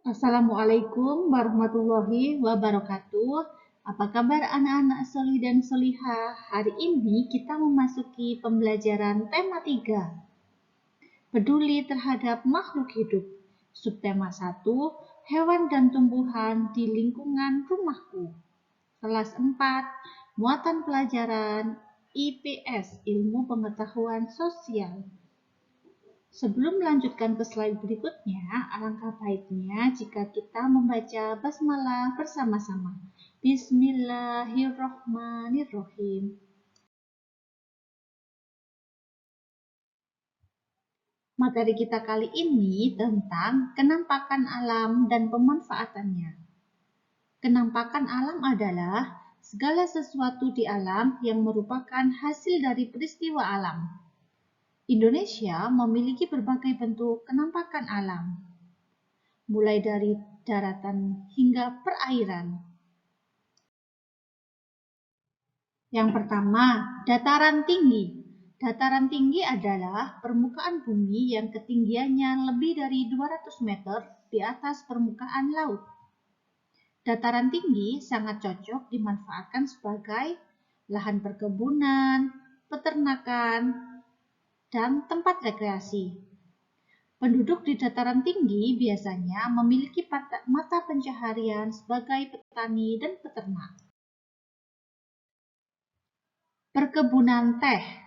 Assalamualaikum warahmatullahi wabarakatuh. Apa kabar anak-anak solih dan solihah? Hari ini kita memasuki pembelajaran tema 3. Peduli terhadap makhluk hidup. Subtema 1, hewan dan tumbuhan di lingkungan rumahku. Kelas 4, muatan pelajaran IPS, Ilmu Pengetahuan Sosial. Sebelum melanjutkan ke slide berikutnya, alangkah baiknya jika kita membaca basmalah bersama-sama. Bismillahirrohmanirrohim. Materi kita kali ini tentang kenampakan alam dan pemanfaatannya. Kenampakan alam adalah segala sesuatu di alam yang merupakan hasil dari peristiwa alam. Indonesia memiliki berbagai bentuk kenampakan alam, mulai dari daratan hingga perairan. Yang pertama, dataran tinggi. Dataran tinggi adalah permukaan bumi yang ketinggiannya lebih dari 200 meter di atas permukaan laut. Dataran tinggi sangat cocok dimanfaatkan sebagai lahan perkebunan, peternakan, dan tempat rekreasi. Penduduk di dataran tinggi biasanya memiliki mata pencaharian sebagai petani dan peternak. Perkebunan teh.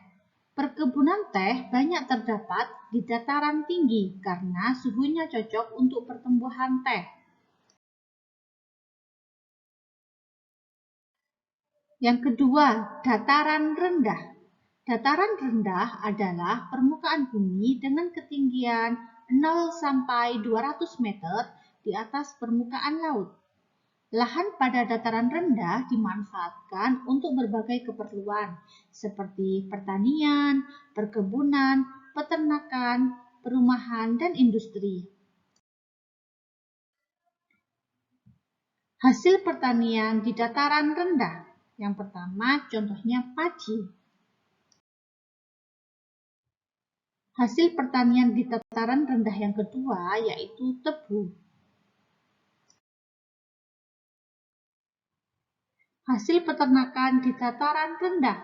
Perkebunan teh banyak terdapat di dataran tinggi karena suhunya cocok untuk pertumbuhan teh. Yang kedua, dataran rendah. Dataran rendah adalah permukaan bumi dengan ketinggian 0 sampai 200 meter di atas permukaan laut. Lahan pada dataran rendah dimanfaatkan untuk berbagai keperluan, seperti pertanian, perkebunan, peternakan, perumahan, dan industri. Hasil pertanian di dataran rendah. Yang pertama, contohnya padi. Hasil pertanian di dataran rendah yang kedua yaitu tebu. Hasil peternakan di dataran rendah.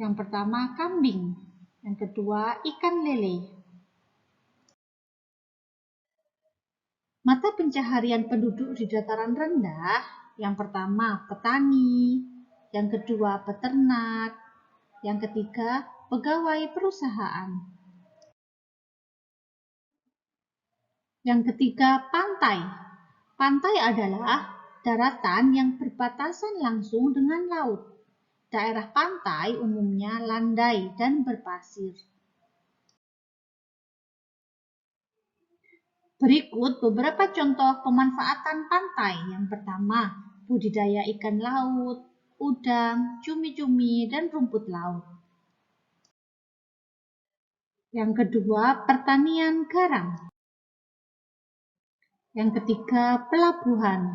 Yang pertama, kambing. Yang kedua, ikan lele. Mata pencaharian penduduk di dataran rendah, yang pertama petani, yang kedua peternak, yang ketiga pegawai perusahaan. Yang ketiga pantai. Pantai adalah daratan yang berbatasan langsung dengan laut. Daerah pantai umumnya landai dan berpasir. Berikut beberapa contoh pemanfaatan pantai. Yang pertama, budidaya ikan laut, udang, cumi-cumi, dan rumput laut. Yang kedua, pertanian garam. Yang ketiga, pelabuhan.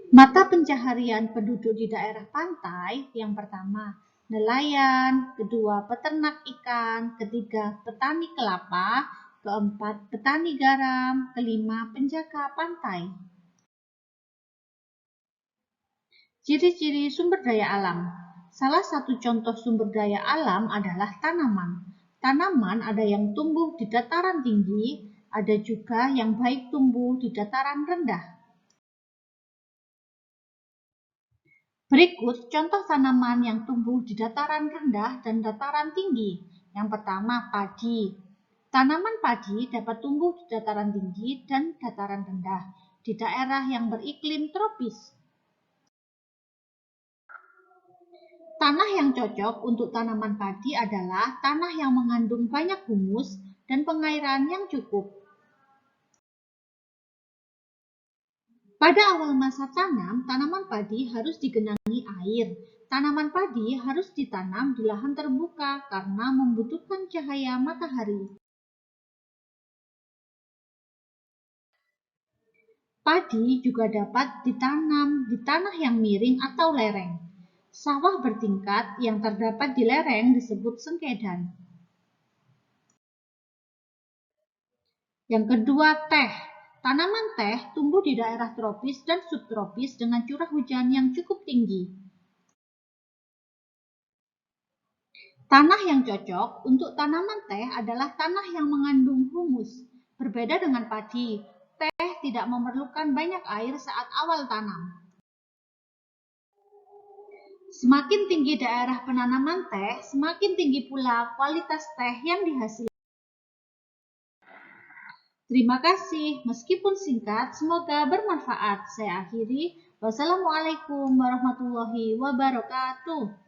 Mata pencaharian penduduk di daerah pantai, yang pertama, nelayan, kedua, peternak ikan, ketiga, petani kelapa, keempat, petani garam, kelima, penjaga pantai. Ciri-ciri sumber daya alam. Salah satu contoh sumber daya alam adalah tanaman. Tanaman ada yang tumbuh di dataran tinggi, ada juga yang baik tumbuh di dataran rendah. Berikut contoh tanaman yang tumbuh di dataran rendah dan dataran tinggi. Yang pertama, padi. Tanaman padi dapat tumbuh di dataran tinggi dan dataran rendah, di daerah yang beriklim tropis. Tanah yang cocok untuk tanaman padi adalah tanah yang mengandung banyak humus dan pengairan yang cukup. Pada awal masa tanam, tanaman padi harus digenangi air. Tanaman padi harus ditanam di lahan terbuka karena membutuhkan cahaya matahari. Padi juga dapat ditanam di tanah yang miring atau lereng. Sawah bertingkat yang terdapat di lereng disebut sengkedan. Yang kedua, teh. Tanaman teh tumbuh di daerah tropis dan subtropis dengan curah hujan yang cukup tinggi. Tanah yang cocok untuk tanaman teh adalah tanah yang mengandung humus. Berbeda dengan padi, teh tidak memerlukan banyak air saat awal tanam. Semakin tinggi daerah penanaman teh, semakin tinggi pula kualitas teh yang dihasilkan. Terima kasih, meskipun singkat, semoga bermanfaat. Saya akhiri. Wassalamualaikum warahmatullahi wabarakatuh.